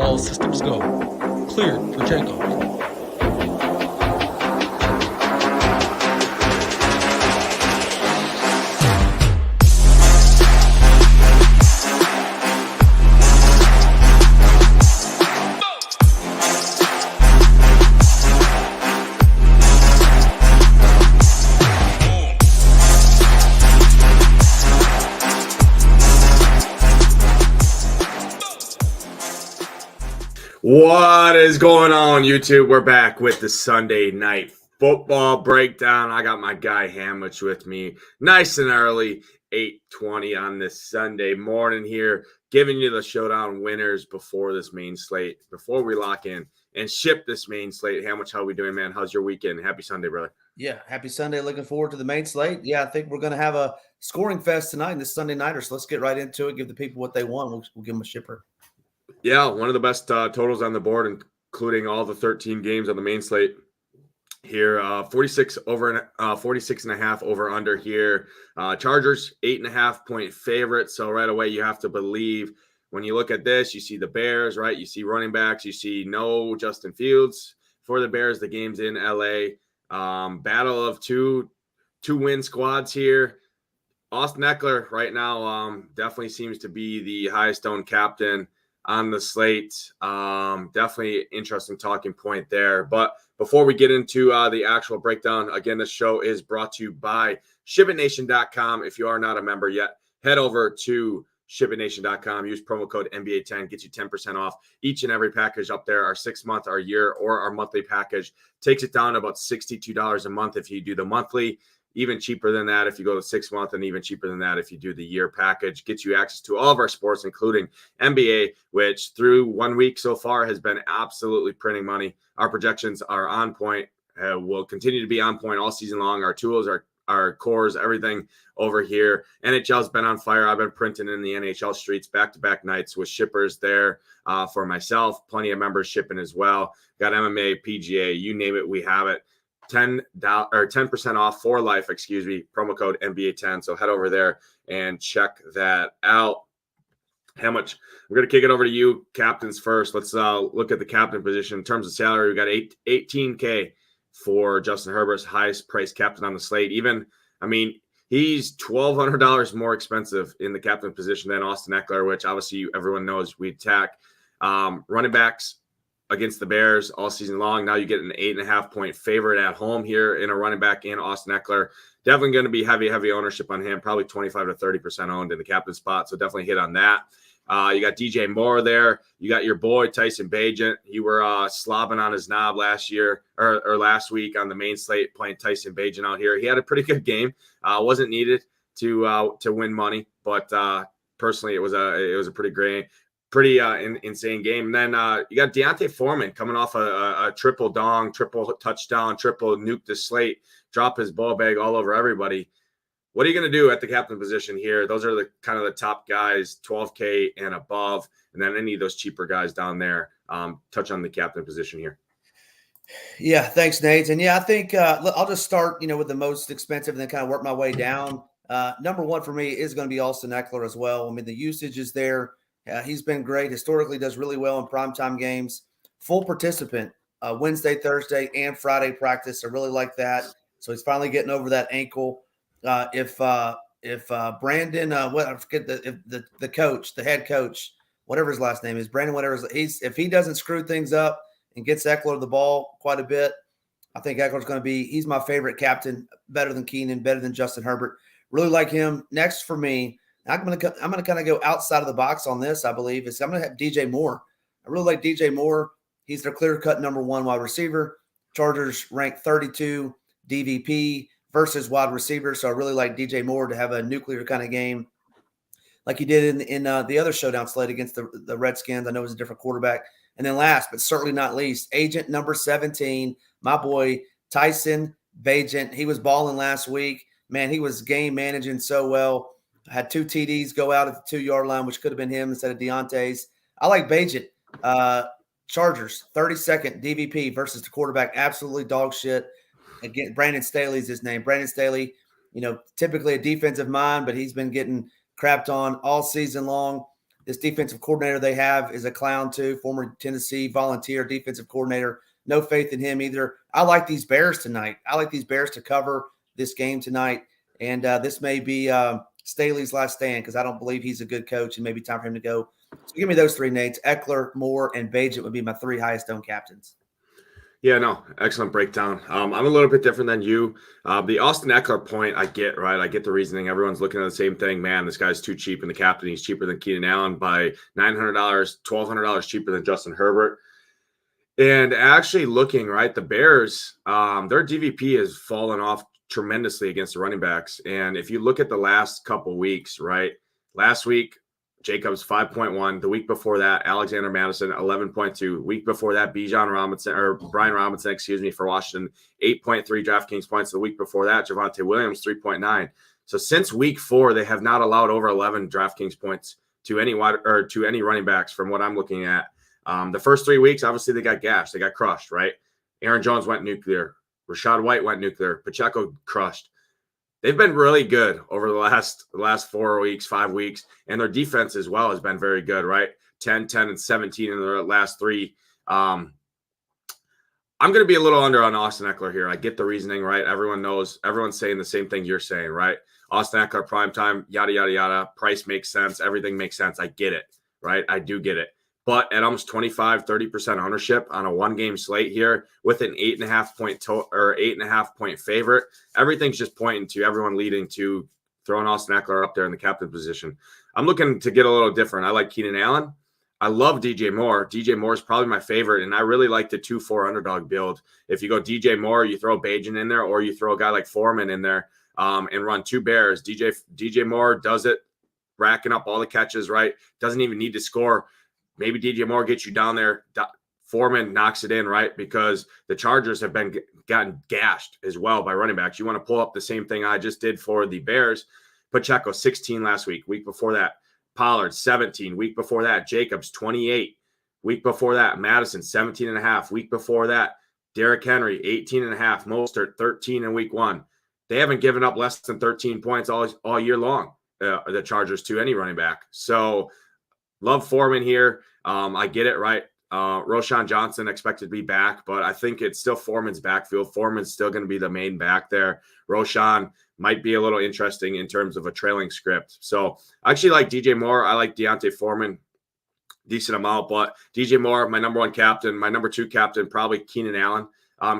All systems go. Cleared for takeoff. What is going on, YouTube? We're back with the Sunday night football breakdown. I got my guy Hamwich with me nice and early, 8:20 on this Sunday morning here, giving you the showdown winners before this main slate, before we lock in and ship this main slate. Hamwich, how we doing, man? How's your weekend? Happy Sunday, brother. Yeah, happy Sunday. Looking forward to the main slate. Yeah, I think we're going to have a scoring fest tonight in this Sunday nighter, so let's get right into it, give the people what they want. We'll give them a shipper. Yeah, one of the best totals on the board, including all the 13 games on the main slate here. 46 and a half over under here. Chargers 8.5 point favorite. So right away you have to believe when you look at this, you see the Bears, right? You see running backs. You see no Justin Fields for the Bears. The game's in LA. Battle of two win squads here. Austin Ekeler right now definitely seems to be the highest owned captain on the slate. Definitely interesting talking point there. But before we get into the actual breakdown, again, this show is brought to you by SHIPITNation.com. If you are not a member yet, head over to SHIPITNation.com. Use promo code NBA10. Get you 10% off each and every package up there. Our 6-month, our year, or our monthly package takes it down to about $62 a month if you do the monthly. Even cheaper than that if you go to 6 month, and even cheaper than that if you do the year package. Gets you access to all of our sports, including NBA, which through 1 week so far has been absolutely printing money. Our projections are on point. Will continue to be on point all season long. Our tools, our cores, everything over here. NHL's been on fire. I've been printing in the NHL streets back-to-back nights with shippers there for myself. Plenty of members shipping as well. Got MMA, PGA, you name it, we have it. 10% off for life, promo code NBA10. So head over there and check that out. How much? We're going to kick it over to you, captains first. Let's look at the captain position. In terms of salary, we got $18K for Justin Herbert's highest priced captain on the slate. He's $1,200 more expensive in the captain position than Austin Ekeler, which obviously everyone knows we attack. Running backs against the Bears all season long. Now you get an 8.5 point favorite at home here in a running back in Austin Ekeler. Definitely going to be heavy ownership on him, probably 25 to 30% owned in the captain spot. So definitely hit on that. You got DJ Moore there. You got your boy Tyson Bagent. You were slobbing on his knob last year or last week on the main slate playing Tyson Bagent out here. He had a pretty good game. Wasn't needed to win money, but personally it was a pretty insane game. And then you got Deontay Foreman coming off a triple touchdown, triple nuke the slate, drop his ball bag all over everybody. What are you going to do at the captain position here? Those are the kind of the top guys, 12K and above. And then any of those cheaper guys down there, touch on the captain position here. Yeah, thanks, Nate. And yeah, I think I'll just start, with the most expensive and then kind of work my way down. Number one for me is going to be Austin Ekeler as well. The usage is there. He's been great. Historically does really well in primetime games. Full participant Wednesday, Thursday, and Friday practice. I really like that. So he's finally getting over that ankle. If Brandon, I forget the coach, the head coach, whatever his last name is, Brandon, if he doesn't screw things up and gets Ekeler the ball quite a bit, I think Ekeler's going to be, he's my favorite captain, better than Keenan, better than Justin Herbert. Really like him. Next for me, I'm going to kind of go outside of the box on this, I believe. I'm going to have DJ Moore. I really like DJ Moore. He's their clear-cut number one wide receiver. Chargers rank 32 DVP versus wide receiver. So I really like DJ Moore to have a nuclear kind of game like he did in the other showdown slate against the Redskins. I know it was a different quarterback. And then last, but certainly not least, agent number 17, my boy Tyson Bagent. He was balling last week. Man, he was game managing so well. Had 2 TDs go out at the 2-yard line, which could have been him instead of Deontay's. I like Bagent. Chargers, 32nd DVP versus the quarterback. Absolutely dog shit. Again, Brandon Staley's his name. Brandon Staley, typically a defensive mind, but he's been getting crapped on all season long. This defensive coordinator they have is a clown too, former Tennessee Volunteer defensive coordinator. No faith in him either. I like these Bears tonight. I like these Bears to cover this game tonight. And this may be Staley's last stand because I don't believe he's a good coach and maybe time for him to go. So give me those three, Nates. Eckler, Moore, and Bagent would be my three highest owned captains. Yeah, no, excellent breakdown. I'm a little bit different than you. The Austin Eckler point I get, right? I get the reasoning. Everyone's looking at the same thing. Man, this guy's too cheap, and the captain, he's cheaper than Keenan Allen by $900, $1,200 cheaper than Justin Herbert. And actually looking, right, the Bears, their DVP has fallen off tremendously against the running backs. And if you look at the last couple weeks, right, last week, Jacobs 5.1. The week before that, Alexander Madison 11.2. Week before that, Brian Robinson, for Washington 8.3 DraftKings points. The week before that, Javonte Williams 3.9. So since week 4, they have not allowed over 11 DraftKings points to any running backs from what I'm looking at. The first 3 weeks, obviously they got gashed, they got crushed, right? Aaron Jones went nuclear. Rashad White went nuclear. Pacheco crushed. They've been really good over the last 4 weeks, 5 weeks, and their defense as well has been very good, right? 10, 10, and 17 in their last 3. I'm going to be a little under on Austin Eckler here. I get the reasoning, right? Everyone's saying the same thing you're saying, right? Austin Eckler, primetime, yada, yada, yada. Price makes sense. Everything makes sense. I get it, right? I do get it. But at almost 25-30% ownership on a 1-game slate here with an 8.5 point favorite, everything's just pointing to everyone leading to throwing Austin Eckler up there in the captain position. I'm looking to get a little different. I like Keenan Allen. I love DJ Moore. DJ Moore is probably my favorite, and I really like the 2-4 underdog build. If you go DJ Moore, you throw Bagent in there, or you throw a guy like Foreman in there and run 2 Bears. DJ Moore does it, racking up all the catches, right? Doesn't even need to score. Maybe DJ Moore gets you down there. Foreman knocks it in, right? Because the Chargers have gotten gashed as well by running backs. You want to pull up the same thing I just did for the Bears. Pacheco, 16 last week. Week before that, Pollard, 17. Week before that, Jacobs, 28. Week before that, Madison, 17.5. Week before that, Derrick Henry, 18.5. Mostert, 13 in week 1. They haven't given up less than 13 points all year long, the Chargers, to any running back. So love Foreman here. I get it, right? Roschon Johnson expected to be back, but I think it's still Foreman's backfield. Foreman's still going to be the main back there. Roschon might be a little interesting in terms of a trailing script. So I actually like DJ Moore. I like Deontay Foreman decent amount, but DJ Moore, my number 1 captain. My number 2 captain, probably Keenan Allen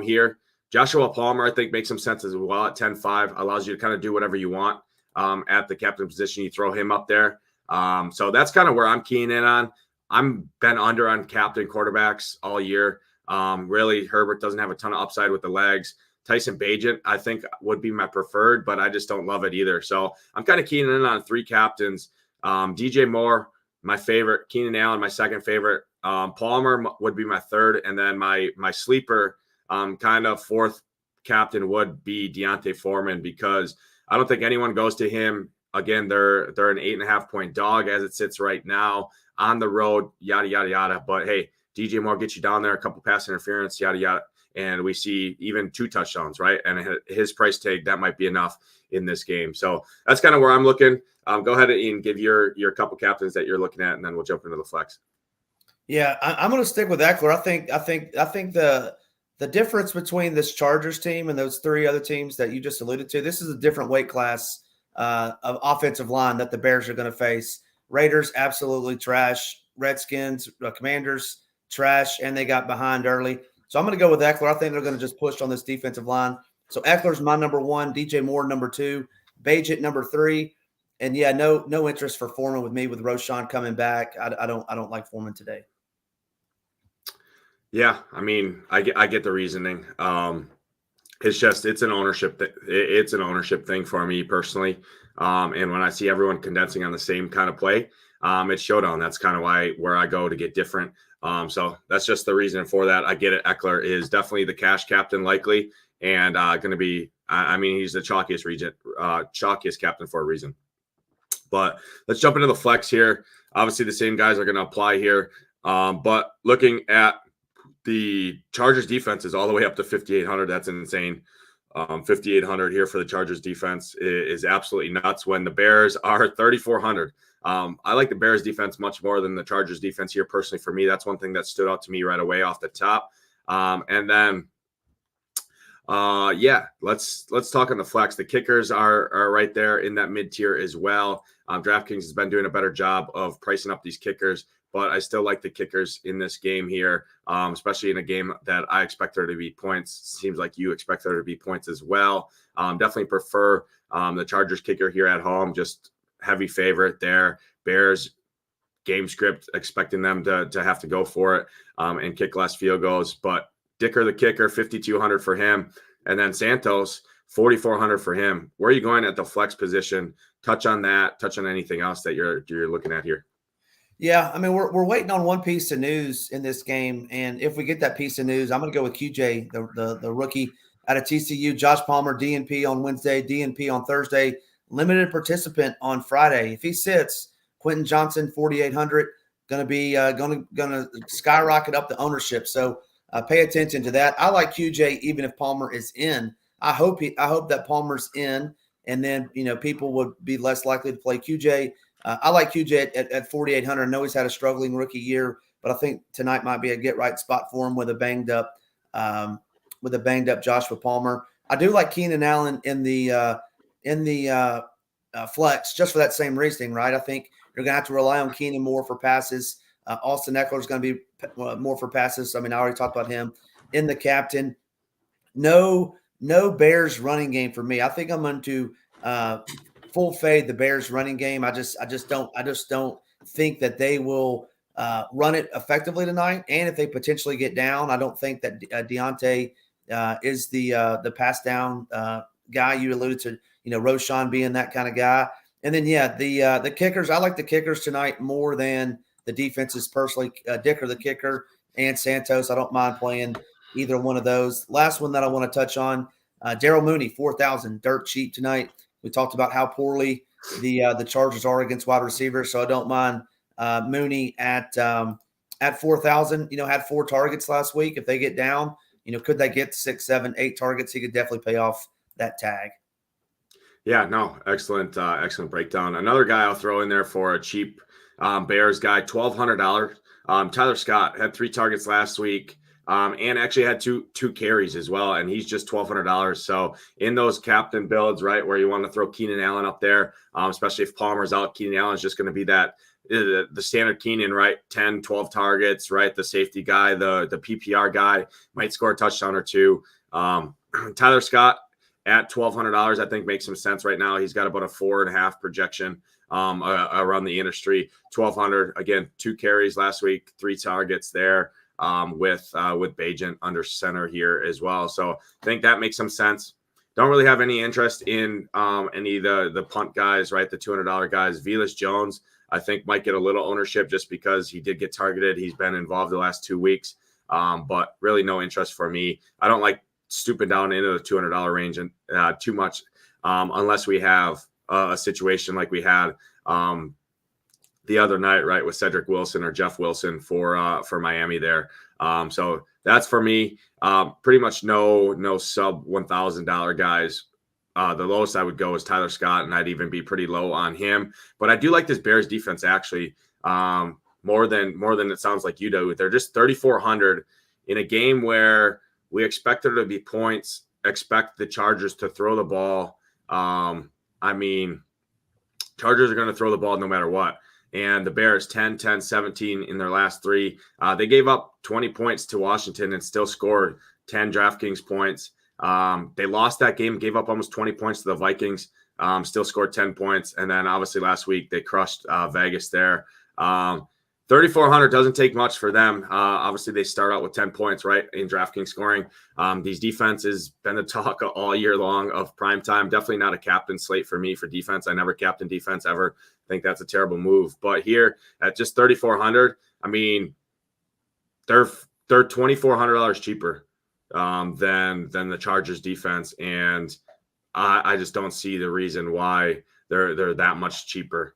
here. Joshua Palmer, I think, makes some sense as well at 10-5. Allows you to kind of do whatever you want at the captain position. You throw him up there. So that's kind of where I'm keying in on. I'm been under on captain quarterbacks all year. Really, Herbert doesn't have a ton of upside with the legs. Tyson Bagent, I think, would be my preferred, but I just don't love it either. So I'm kind of keying in on 3 captains. DJ Moore, my favorite. Keenan Allen, my second favorite. Palmer would be my third. And then my sleeper kind of 4th captain would be Deontay Foreman, because I don't think anyone goes to him. Again, they're an 8.5 point dog as it sits right now on the road, yada, yada, yada. But hey, DJ Moore gets you down there, a couple pass interference, yada, yada. And we see even 2 touchdowns, right? And his price tag, that might be enough in this game. So that's kind of where I'm looking. Go ahead and give your couple captains that you're looking at, and then we'll jump into the flex. Yeah, I'm going to stick with Eckler. I think the difference between this Chargers team and those 3 other teams that you just alluded to, this is a different weight class of offensive line that the Bears are going to face. Raiders, absolutely trash. Redskins, Commanders, trash, and they got behind early. So I'm going to go with Eckler. I think they're going to just push on this defensive line. So Eckler's my number 1, DJ Moore number 2, Bagent number 3, and yeah, no interest for Foreman with me with Roschon coming back. I don't like Foreman today. Yeah, I mean, I get the reasoning. It's an ownership thing for me personally. And when I see everyone condensing on the same kind of play, it's Showdown. That's kind of where I go to get different. So that's just the reason for that. I get it. Eckler is definitely the cash captain likely, and going to be, he's the chalkiest captain for a reason. But let's jump into the flex here. Obviously the same guys are going to apply here. But looking at the Chargers defense is all the way up to 5,800. That's insane. 5,800 here for the Chargers defense is absolutely nuts when the Bears are 3,400. I like the Bears defense much more than the Chargers defense here personally. For me, that's one thing that stood out to me right away off the top. And then, let's talk on the flex. The kickers are right there in that mid tier as well. DraftKings has been doing a better job of pricing up these kickers, but I still like the kickers in this game here, especially in a game that I expect there to be points. Seems like you expect there to be points as well. Definitely prefer the Chargers kicker here at home. Just heavy favorite there. Bears game script expecting them to have to go for it and kick less field goals. But Dicker the kicker, 5,200 for him, and then Santos 4,400 for him. Where are you going at the flex position? Touch on that. Touch on anything else that you're looking at here. Yeah, I mean, we're waiting on one piece of news in this game, and if we get that piece of news, I'm going to go with QJ, the rookie out of TCU, Josh Palmer, DNP on Wednesday, DNP on Thursday, limited participant on Friday. If he sits, Quentin Johnson 4,800, going to be going to skyrocket up the ownership. So pay attention to that. I like QJ even if Palmer is in. I hope that Palmer's in, and then people would be less likely to play QJ. I like QJ at 4,800. I know he's had a struggling rookie year, but I think tonight might be a get right spot for him with a banged up Joshua Palmer. I do like Keenan Allen in the flex just for that same reasoning, right? I think you're going to have to rely on Keenan more for passes. Austin Eckler is going to be more for passes. I mean, I already talked about him in the captain. No Bears running game for me. I think I'm going to full fade the Bears running game. I just don't think that they will run it effectively tonight. And if they potentially get down, I don't think that Deontay is the pass down guy you alluded to. Roshan being that kind of guy. And then the kickers. I like the kickers tonight more than the defenses personally. Dicker the kicker and Santos. I don't mind playing either one of those. Last one that I want to touch on. Darryl Mooney, 4,000, dirt cheap tonight. We talked about how poorly the Chargers are against wide receivers, so I don't mind Mooney at 4,000. Had 4 targets last week. If they get down, could they get 6, 7, 8 targets? He could definitely pay off that tag. Yeah, no, excellent breakdown. Another guy I'll throw in there for a cheap Bears guy, $1,200. Tyler Scott had 3 targets last week. And actually had two carries as well, and he's just $1,200. So in those captain builds, right, where you want to throw Keenan Allen up there, especially if Palmer's out, Keenan Allen is just going to be that the standard Keenan, right, 10, 12 targets, right, the safety guy, the PPR guy, might score a touchdown or two. Tyler Scott at $1,200, I think makes some sense right now. He's got about a 4.5 projection around the industry. 1,200 again, 2 carries last week, 3 targets there. With Bajent under center here as well. So I think that makes some sense. Don't really have any interest in any of the punt guys, right? The $200 guys. Velus Jones, I think, might get a little ownership just because he did get targeted. He's been involved the last 2 weeks, but really no interest for me. I don't like stooping down into the $200 range and too much unless we have a situation like we had the other night, right, with Cedric Wilson or Jeff Wilson for Miami there. So that's for me. Pretty much no sub $1,000 guys. The lowest I would go is Tyler Scott, and I'd even be pretty low on him. But I do like this Bears defense actually more than it sounds like you do. They're just 3,400 in a game where we expect there to be points. Expect the Chargers to throw the ball. I mean, Chargers are going to throw the ball no matter what. And the Bears 10, 10, 17 in their last 3. They gave up 20 points to Washington and still scored 10 DraftKings points. They lost that game, gave up almost 20 points to the Vikings, still scored 10 points. And then obviously last week they crushed Vegas there. 3,400 doesn't take much for them. Obviously they start out with 10 points, right, in DraftKings scoring. These defenses been the talk all year long of prime time. Definitely not a captain slate for me for defense. I never captain defense ever. I think that's a terrible move. But here at just 3,400, I mean, they're $2,400 cheaper than the Chargers defense, and I just don't see the reason why they're that much cheaper,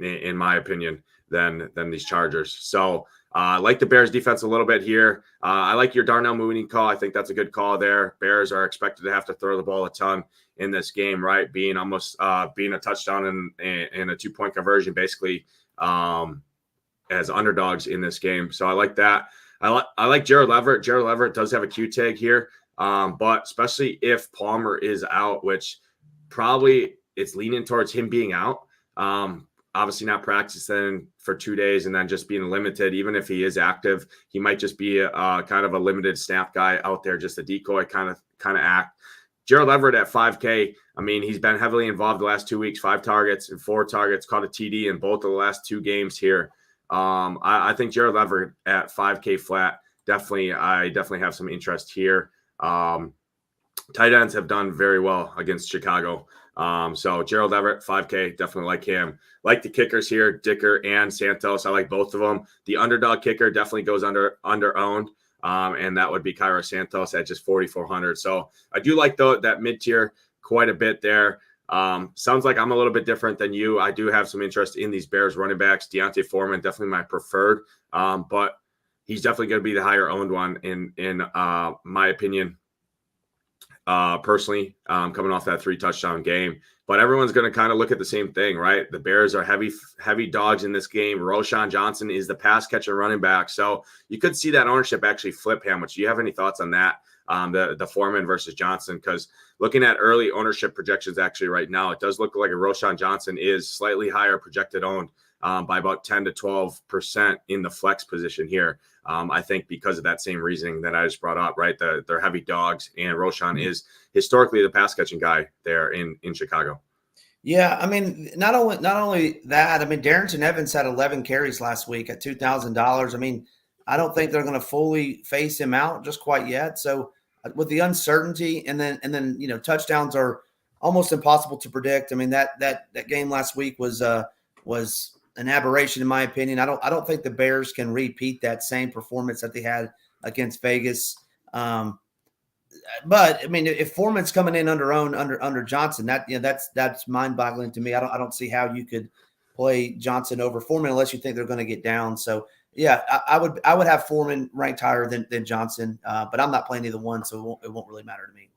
in my opinion, than these Chargers. So I like the Bears defense a little bit here. I like your Darnell Mooney call. I think that's a good call there. Bears are expected to have to throw the ball a ton in this game, right? Being almost being a touchdown and a 2-point conversion, basically as underdogs in this game. So I like that. I like Jared Leverett. Jared Leverett does have a Q tag here, but especially if Palmer is out, which probably it's leaning towards him being out. Obviously not practicing for 2 days and then just being limited. Even if he is active, he might just be a kind of a limited snap guy out there, just a decoy kind of act. Gerald Everett at 5K. I mean, he's been heavily involved the last 2 weeks, 5 targets and 4 targets, caught a TD in both of the last 2 games here. I think Gerald Everett at 5K flat, I definitely have some interest here. Tight ends have done very well against Chicago. So Gerald Everett, 5K, definitely like him. Like the kickers here, Dicker and Santos. I like both of them. The underdog kicker definitely goes under owned. And that would be Cairo Santos at just 4,400. So I do like that mid-tier quite a bit there. Sounds like I'm a little bit different than you. I do have some interest in these Bears running backs. Deontay Foreman, definitely my preferred. But he's definitely going to be the higher owned one in my opinion. Personally, coming off that 3 touchdown game, but everyone's going to kind of look at the same thing, right? The Bears are heavy dogs in this game. Roshan Johnson is the pass catching running back. So you could see that ownership actually flip him, which do you have any thoughts on that? The Foreman versus Johnson, because looking at early ownership projections actually right now, it does look like a Roshan Johnson is slightly higher projected owned by about 10 to 12% in the flex position here. I think because of that same reasoning that I just brought up, right? They're heavy dogs, and Roshan is historically the pass catching guy there in Chicago. Yeah, I mean, not only that. I mean, Darrington Evans had 11 carries last week at $2,000. I mean, I don't think they're going to fully phase him out just quite yet. So with the uncertainty, and then touchdowns are almost impossible to predict. I mean, that game last week was an aberration in my opinion. I don't think the Bears can repeat that same performance that they had against Vegas. But I mean, if Foreman's coming in under Johnson, that's mind-boggling to me. I don't see how you could play Johnson over Foreman unless you think they're going to get down. So yeah, I would have Foreman ranked higher than Johnson, but I'm not playing either one, so it won't really matter to me.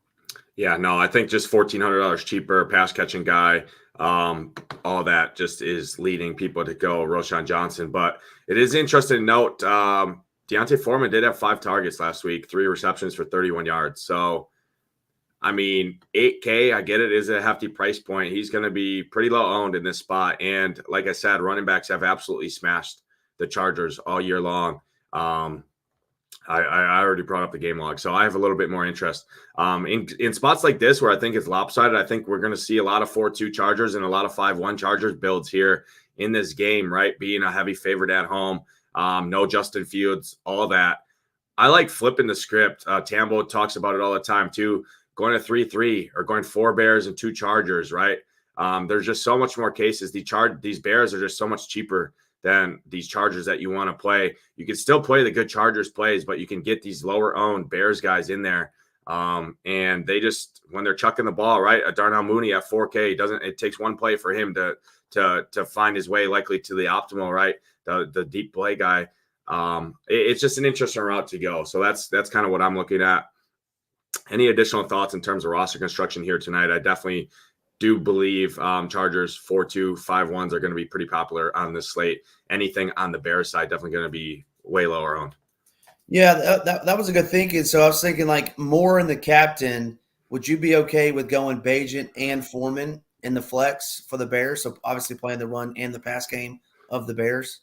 Yeah, no, I think just $1,400 cheaper, pass catching guy. All that just is leading people to go Roshan Johnson. But it is interesting to note, Deontay Foreman did have 5 targets last week, 3 receptions for 31 yards. So, I mean, 8K, I get it, is a hefty price point. He's going to be pretty low owned in this spot. And like I said, running backs have absolutely smashed the Chargers all year long. I already brought up the game log, so I have a little bit more interest. In spots like this where I think it's lopsided, I think we're going to see a lot of 4-2 Chargers and a lot of 5-1 Chargers builds here in this game, right? Being a heavy favorite at home, no Justin Fields, all that. I like flipping the script. Tambo talks about it all the time too, going to 3-3 or going 4 Bears and 2 Chargers, right? There's just so much more cases. These Bears are just so much cheaper than these Chargers that you want to play. You can still play the good Chargers plays, but you can get these lower owned Bears guys in there. And they just, when they're chucking the ball, right? A Darnell Mooney at 4K, it takes one play for him to find his way likely to the optimal, right? The deep play guy. It's just an interesting route to go. So that's kind of what I'm looking at. Any additional thoughts in terms of roster construction here tonight? I definitely do believe Chargers 4-2, 5-1s are going to be pretty popular on this slate. Anything on the Bears side definitely going to be way lower owned. Yeah, that was a good thinking. So I was thinking like more in the captain. Would you be okay with going Bagent and Foreman in the flex for the Bears? So obviously playing the run and the pass game of the Bears.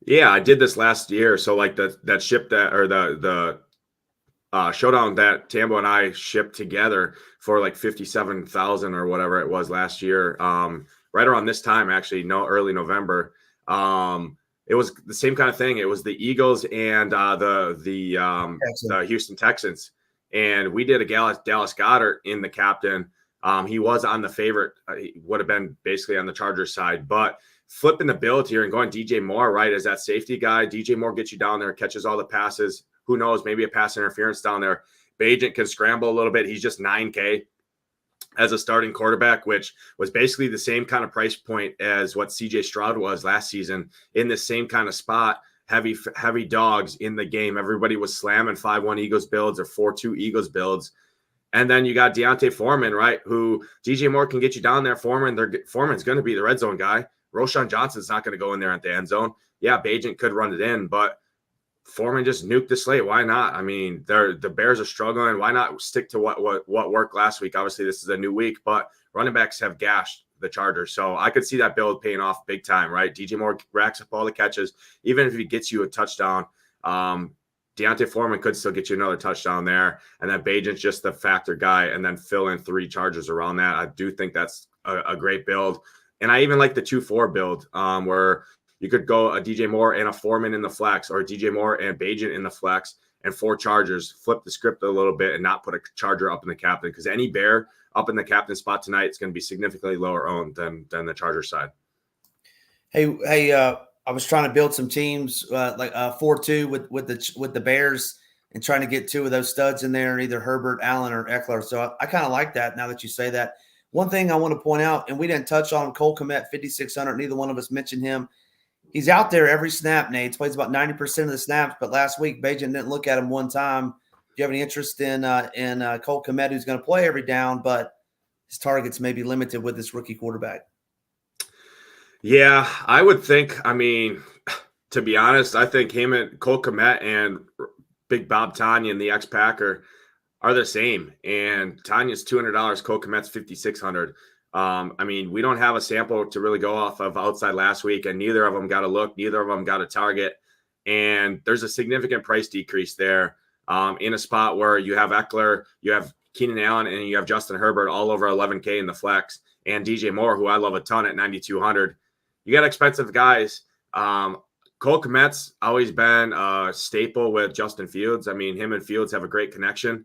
Yeah, I did this last year. So like that ship that, or the showdown that Tambo and I shipped together for like 57,000 or whatever it was last year. Right around this time, actually, early November. It was the same kind of thing. It was the Eagles and the Houston Texans, and we did a Dallas Goedert in the captain. He was on the favorite. He would have been basically on the Chargers side, but flipping the build here and going DJ Moore, right, as that safety guy. DJ Moore gets you down there, catches all the passes. Who knows? Maybe a pass interference down there. Bagent can scramble a little bit. He's just 9K as a starting quarterback, which was basically the same kind of price point as what CJ Stroud was last season in the same kind of spot. Heavy dogs in the game. Everybody was slamming 5-1 Eagles builds or 4-2 Eagles builds. And then you got Deontay Foreman, right? Who DJ Moore can get you down there. Foreman's going to be the red zone guy. Roshan Johnson's not going to go in there at the end zone. Yeah, Bajent could run it in, but Foreman just nuked the slate. Why not? I mean, the Bears are struggling. Why not stick to what worked last week? Obviously, this is a new week, but running backs have gashed the Chargers. So I could see that build paying off big time, right? DJ Moore racks up all the catches. Even if he gets you a touchdown, Deontay Foreman could still get you another touchdown there. And then Bajent's just the factor guy, and then fill in 3 Chargers around that. I do think that's a great build. And I even like the 2-4 build where you could go a DJ Moore and a Foreman in the flex, or DJ Moore and Bajent in the flex, and 4 Chargers. Flip the script a little bit and not put a Charger up in the captain, because any Bear up in the captain spot tonight is going to be significantly lower owned than the Charger side. Hey, I was trying to build some teams like 4-2 with the Bears, and trying to get 2 of those studs in there, either Herbert, Allen, or Eckler. So I kind of like that now that you say that. One thing I want to point out, and we didn't touch on Cole Kmet, 5,600. Neither one of us mentioned him. He's out there every snap, Nate. He plays about 90% of the snaps, but last week Bajent didn't look at him one time. Do you have any interest in Cole Kmet, who's going to play every down, but his targets may be limited with this rookie quarterback? Yeah, I would think. I mean, to be honest, I think him and Cole Kmet and Big Bob Tonyan, the ex-Packer, are the same. And Tanya's $200, Cole Kmet's $5,600. I mean, we don't have a sample to really go off of outside last week, and neither of them got a look. Neither of them got a target. And there's a significant price decrease there in a spot where you have Eckler, you have Keenan Allen, and you have Justin Herbert all over 11K in the flex, and DJ Moore, who I love a ton at 9,200. You got expensive guys. Cole Kmet's always been a staple with Justin Fields. I mean, him and Fields have a great connection.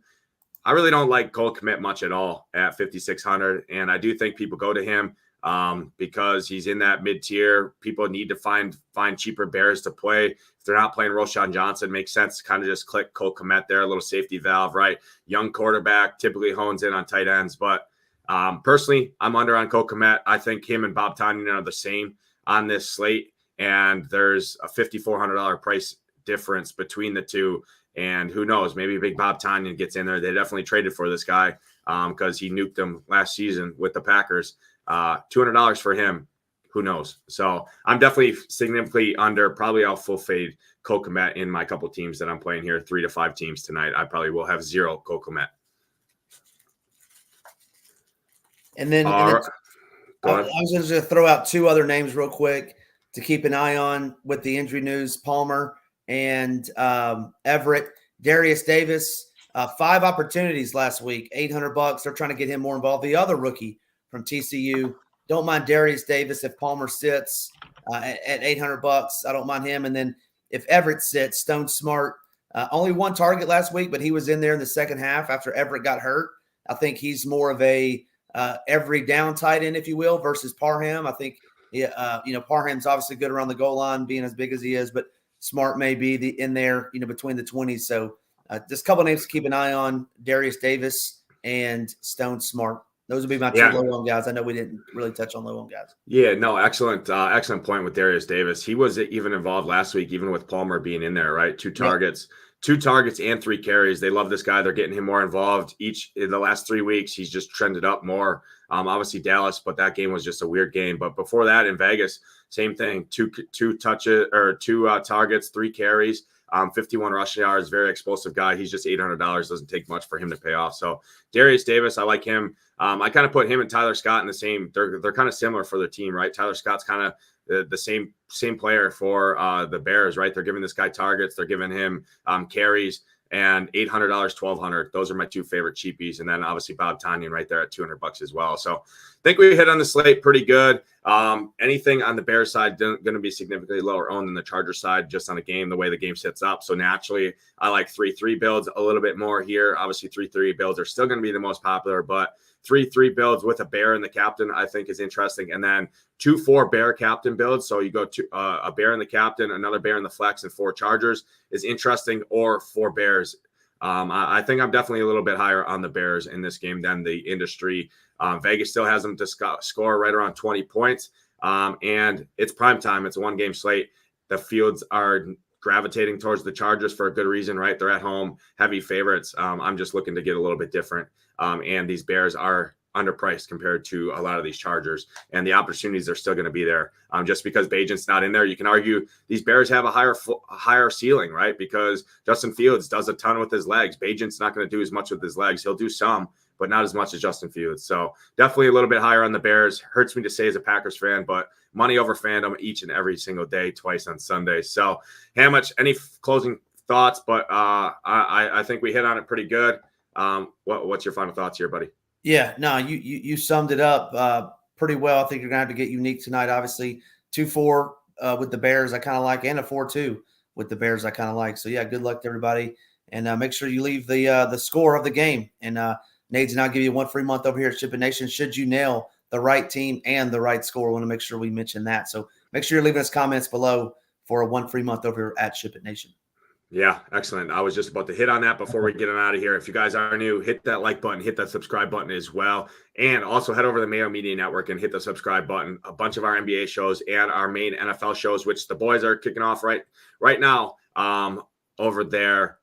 I really don't like Cole Kmet much at all at 5,600, and I do think people go to him because he's in that mid-tier. People need to find cheaper Bears to play. If they're not playing Roshan Johnson, it makes sense to kind of just click Cole Kmet there, a little safety valve, right? Young quarterback, typically hones in on tight ends. But personally, I'm under on Cole Kmet. I think him and Bob Tonyan are the same on this slate, and there's a $5,400 price difference between the two. And who knows, maybe Big Bob Tonyan gets in there. They definitely traded for this guy because he nuked them last season with the Packers. $200 for him, who knows? So I'm definitely significantly under. Probably I'll full fade Cole Kmet in my couple teams that I'm playing here, 3 to 5 teams tonight. I probably will have 0 Cole Kmet. And then I was going to throw out 2 other names real quick to keep an eye on with the injury news: Palmer and Everett. Darius Davis, 5 opportunities last week, $800. They're trying to get him more involved. The other rookie from TCU. Don't mind Darius Davis if Palmer sits at $800. I don't mind him. And then if Everett sits, Stone Smart, only 1 target last week, but he was in there in the second half after Everett got hurt. I think he's more of a every down tight end, if you will, versus Parham. I think Parham's obviously good around the goal line, being as big as he is, but Smart may be in there, between the 20s. So just a couple of names to keep an eye on: Darius Davis and Stone Smart. Those would be my 2 low-owned guys. I know we didn't really touch on low-owned guys. Yeah, no, excellent point with Darius Davis. He was even involved last week, even with Palmer being in there, right? 2 targets. Yep. 2 targets and 3 carries. They love this guy. They're getting him more involved each in the last 3 weeks. He's just trended up more. Obviously Dallas, but that game was just a weird game. But before that in Vegas, same thing. 2 touches or 2 targets, 3 carries, 51 rushing yards. Very explosive guy. He's just $800. Doesn't take much for him to pay off. So Darius Davis, I like him. I kind of put him and Tyler Scott in the same. They're kind of similar for their team, right? Tyler Scott's kind of the same player for the Bears, right? They're giving this guy targets. They're giving him carries, and $800, $1,200. Those are my 2 favorite cheapies. And then obviously Bob Tonyan right there at $200 as well. So I think we hit on the slate pretty good. Anything on the Bears side going to be significantly lower owned than the Chargers side, just on a game, the way the game sets up. So naturally, I like 3-3 builds a little bit more here. Obviously 3-3 builds are still going to be the most popular, but 3-3 builds with a Bear in the captain, I think, is interesting. And then 2-4 Bear captain builds. So you go to a Bear in the captain, another Bear in the flex, and 4 Chargers is interesting, or 4 Bears. I think I'm definitely a little bit higher on the Bears in this game than the industry. Vegas still has them to score right around 20 points. And it's prime time. It's a 1-game slate. The fields are gravitating towards the Chargers for a good reason, right? They're at home, heavy favorites. I'm just looking to get a little bit different. And these Bears are underpriced compared to a lot of these Chargers, and the opportunities are still going to be there. Just because Bagent's not in there, you can argue these Bears have a higher ceiling, right? Because Justin Fields does a ton with his legs. Bagent's not going to do as much with his legs. He'll do some, but not as much as Justin Fields. So definitely a little bit higher on the Bears. Hurts me to say as a Packers fan, but money over fandom each and every single day, twice on Sunday. So Hamich, any closing thoughts? But I think we hit on it pretty good. What's your final thoughts here, buddy? Yeah, no, you summed it up pretty well. I think you're going to have to get unique tonight. Obviously, 2-4 with the Bears I kind of like, and a 4-2 with the Bears I kind of like. So, yeah, good luck to everybody. And make sure you leave the score of the game. And Nades and I'll give you one free month over here at SHIPIT Nation should you nail the right team and the right score. I want to make sure we mention that. So make sure you're leaving us comments below for a one free month over here at SHIPIT Nation. Yeah, excellent. I was just about to hit on that before we get on out of here. If you guys are new, hit that like button, hit that subscribe button as well. And also head over to the Mayo Media Network and hit the subscribe button. A bunch of our NBA shows and our main NFL shows, which the boys are kicking off right now over there.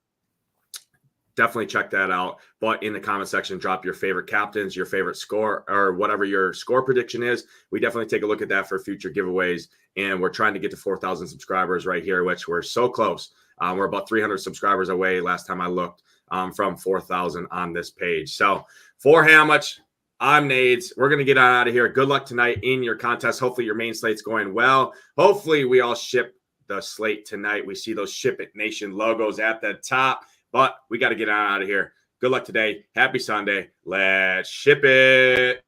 Definitely check that out. But in the comment section, drop your favorite captains, your favorite score, or whatever your score prediction is. We definitely take a look at that for future giveaways. And we're trying to get to 4,000 subscribers right here, which we're so close. We're about 300 subscribers away last time I looked from 4,000 on this page. So for Hamich, I'm Nades. We're going to get on out of here. Good luck tonight in your contest. Hopefully your main slate's going well. Hopefully we all ship the slate tonight. We see those SHIPIT Nation logos at the top. But we got to get on out of here. Good luck today. Happy Sunday. Let's ship it.